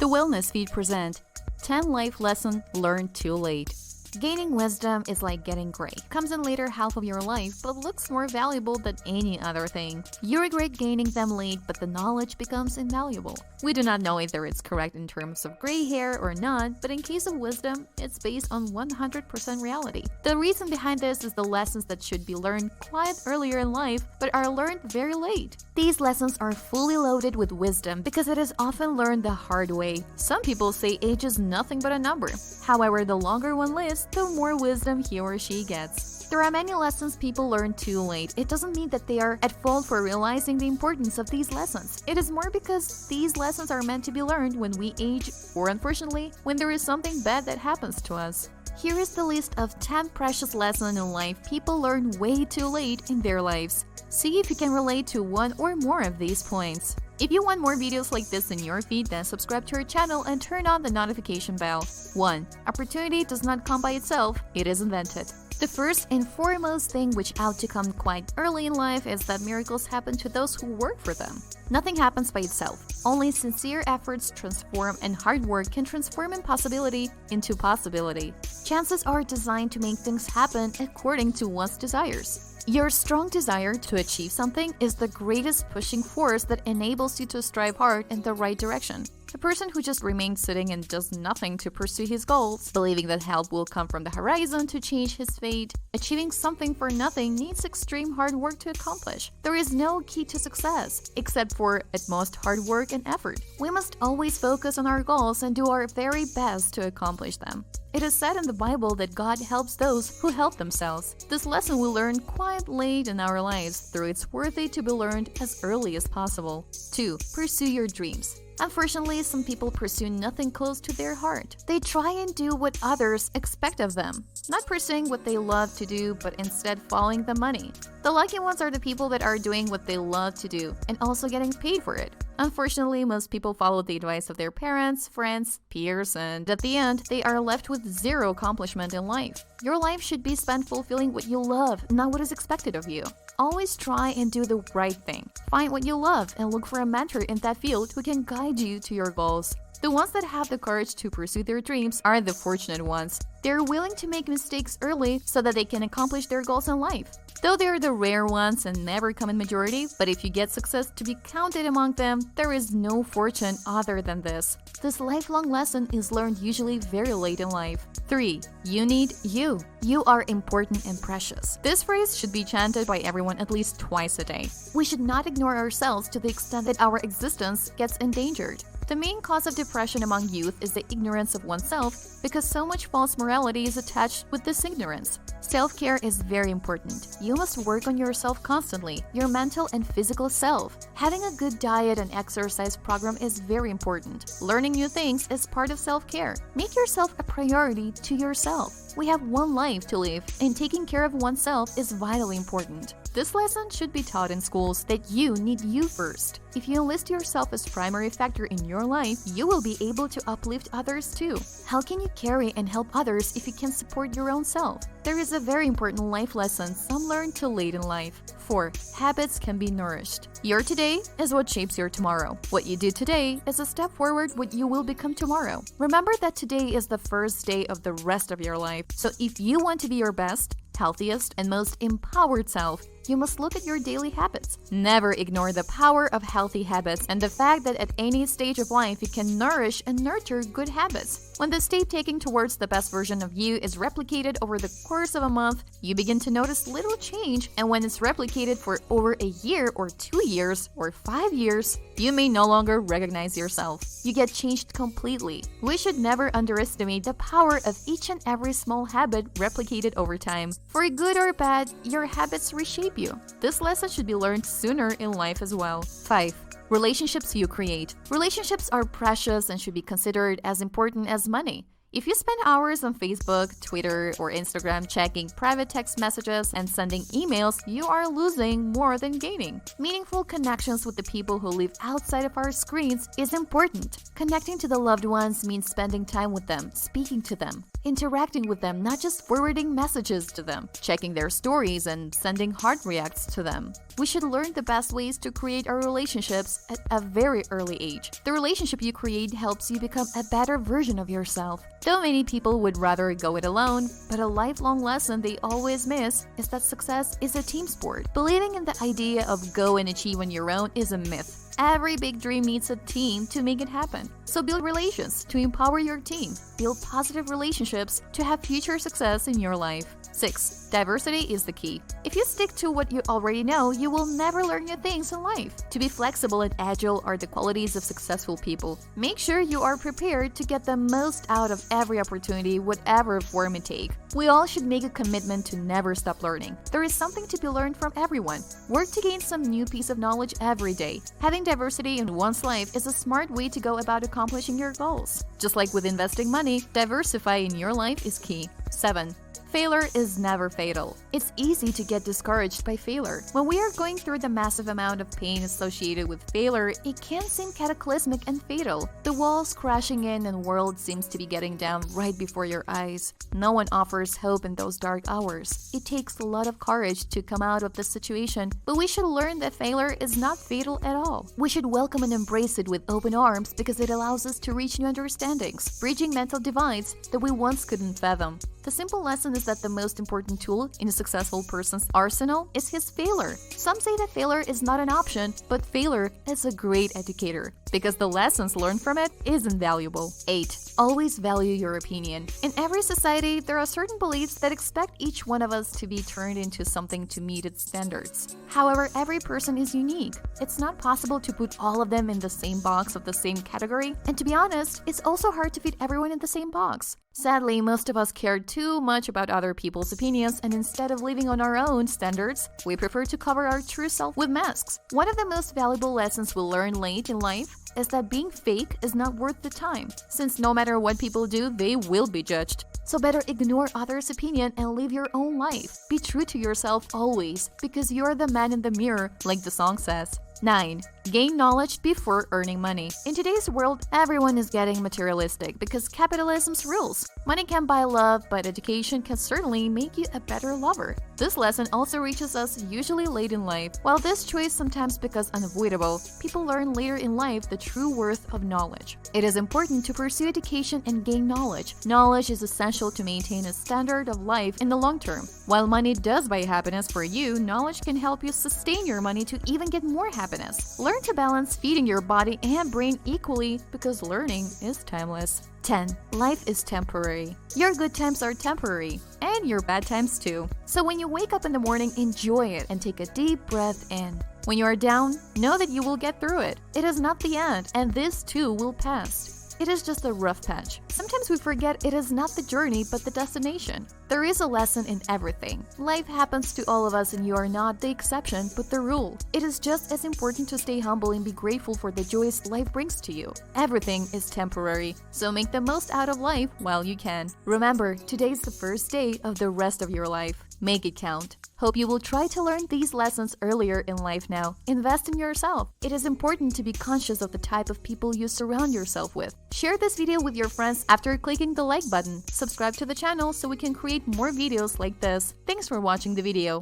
The Wellness Feed present 10 life lessons learned too late. Gaining wisdom is like getting gray. Comes in later half of your life, but looks more valuable than any other thing. You regret gaining them late, but the knowledge becomes invaluable. We do not know whether it's correct in terms of gray hair or not, but in case of wisdom, it's based on 100% reality. The reason behind this is the lessons that should be learned quite earlier in life, but are learned very late. These lessons are fully loaded with wisdom because it is often learned the hard way. Some people say age is nothing but a number. However, the longer one lives, the more wisdom he or she gets. There are many lessons people learn too late. It doesn't mean that they are at fault for realizing the importance of these lessons. It is more because these lessons are meant to be learned when we age, or unfortunately, when there is something bad that happens to us. Here is the list of 10 precious lessons in life people learn way too late in their lives. See if you can relate to one or more of these points. If you want more videos like this in your feed, then subscribe to our channel and turn on the notification bell. 1. Opportunity does not come by itself, it is invented. The first and foremost thing which ought to come quite early in life is that miracles happen to those who work for them. Nothing happens by itself. Only sincere efforts transform, and hard work can transform impossibility into possibility. Chances are designed to make things happen according to one's desires. Your strong desire to achieve something is the greatest pushing force that enables you to strive hard in the right direction. A person who just remains sitting and does nothing to pursue his goals, believing that help will come from the horizon to change his fate, achieving something for nothing needs extreme hard work to accomplish. There is no key to success, except for, at most, hard work and effort. We must always focus on our goals and do our very best to accomplish them. It is said in the Bible that God helps those who help themselves. This lesson we learn quite late in our lives, though it's worthy to be learned as early as possible. 2. Pursue your dreams. Unfortunately, some people pursue nothing close to their heart. They try and do what others expect of them, not pursuing what they love to do, but instead following the money. The lucky ones are the people that are doing what they love to do and also getting paid for it. Unfortunately, most people follow the advice of their parents, friends, peers, and at the end, they are left with zero accomplishment in life. Your life should be spent fulfilling what you love, not what is expected of you. Always try and do the right thing. Find what you love and look for a mentor in that field who can guide you to your goals. The ones that have the courage to pursue their dreams are the fortunate ones. They're willing to make mistakes early so that they can accomplish their goals in life. Though they are the rare ones and never come in majority, but if you get success to be counted among them, there is no fortune other than this. This lifelong lesson is learned usually very late in life. 3. You need you. You are important and precious. This phrase should be chanted by everyone at least twice a day. We should not ignore ourselves to the extent that our existence gets endangered. The main cause of depression among youth is the ignorance of oneself because so much false morality is attached with this ignorance. Self-care is very important. You must work on yourself constantly, your mental and physical self. Having a good diet and exercise program is very important. Learning new things is part of self-care. Make yourself a priority to yourself. We have one life to live, and taking care of oneself is vitally important. This lesson should be taught in schools that you need you first. If you enlist yourself as primary factor in your life, you will be able to uplift others too. How can you carry and help others if you can support your own self? There is a very important life lesson some learn too late in life. 4. Habits can be nourished. Your today is what shapes your tomorrow. What you do today is a step forward what you will become tomorrow. Remember that today is the first day of the rest of your life. So if you want to be your best, healthiest, and most empowered self, you must look at your daily habits. Never ignore the power of healthy habits and the fact that at any stage of life you can nourish and nurture good habits. When the state taking towards the best version of you is replicated over the course of a month, you begin to notice little change, and when it's replicated for over a year or 2 years or 5 years, you may no longer recognize yourself. You get changed completely. We should never underestimate the power of each and every small habit replicated over time. For good or bad, your habits reshape you. This lesson should be learned sooner in life as well. 5. Relationships you create. Relationships are precious and should be considered as important as money. If you spend hours on Facebook, Twitter, or Instagram checking private text messages and sending emails, you are losing more than gaining. Meaningful connections with the people who live outside of our screens is important. Connecting to the loved ones means spending time with them, speaking to them, interacting with them, not just forwarding messages to them, checking their stories and sending heart reacts to them. We should learn the best ways to create our relationships at a very early age. The relationship you create helps you become a better version of yourself. Though many people would rather go it alone, but a lifelong lesson they always miss is that success is a team sport. Believing in the idea of go and achieve on your own is a myth. Every big dream needs a team to make it happen. So build relations to empower your team. Build positive relationships to have future success in your life. 6. Diversity is the key. If you stick to what you already know, you will never learn new things in life. To be flexible and agile are the qualities of successful people. Make sure you are prepared to get the most out of every opportunity, whatever form it takes. We all should make a commitment to never stop learning. There is something to be learned from everyone. Work to gain some new piece of knowledge every day. Having diversity in one's life is a smart way to go about accomplishing your goals. Just like with investing money, diversify in your life is key. 7. Failure is never fatal. It's easy to get discouraged by failure. When we are going through the massive amount of pain associated with failure, it can seem cataclysmic and fatal. The walls crashing in and world seems to be getting down right before your eyes. No one offers hope in those dark hours. It takes a lot of courage to come out of this situation, but we should learn that failure is not fatal at all. We should welcome and embrace it with open arms because it allows us to reach new understandings, bridging mental divides that we once couldn't fathom. The simple lesson is that the most important tool in a successful person's arsenal is his failure. Some say that failure is not an option, but failure is a great educator because the lessons learned from it is invaluable. 8. Always value your opinion. In every society, there are certain beliefs that expect each one of us to be turned into something to meet its standards. However, every person is unique. It's not possible to put all of them in the same box of the same category, and to be honest, it's also hard to fit everyone in the same box. Sadly, most of us care too much about other people's opinions, and instead of living on our own standards, we prefer to cover our true self with masks. One of the most valuable lessons we learn late in life is that being fake is not worth the time, since no matter what people do, they will be judged. So better ignore others' opinion and live your own life. Be true to yourself always, because you're the man in the mirror, like the song says. 9. Gain knowledge before earning money. In today's world, everyone is getting materialistic because capitalism's rules. Money can buy love, but education can certainly make you a better lover. This lesson also reaches us usually late in life. While this choice sometimes becomes unavoidable, people learn later in life the true worth of knowledge. It is important to pursue education and gain knowledge. Knowledge is essential to maintain a standard of life in the long term. While money does buy happiness for you, knowledge can help you sustain your money to even get more happiness. Learn to balance feeding your body and brain equally because learning is timeless. 10. Life is temporary. Your good times are temporary, and your bad times too. So when you wake up in the morning, enjoy it and take a deep breath in. When you are down, know that you will get through it. It is not the end, and this too will pass. It is just a rough patch. Sometimes we forget it is not the journey but the destination. There is a lesson in everything. Life happens to all of us and you are not the exception but the rule. It is just as important to stay humble and be grateful for the joys life brings to you. Everything is temporary, so make the most out of life while you can. Remember, today is the first day of the rest of your life. Make it count. Hope you will try to learn these lessons earlier in life now. Invest in yourself. It is important to be conscious of the type of people you surround yourself with. Share this video with your friends after clicking the like button. Subscribe to the channel so we can create more videos like this. Thanks for watching the video.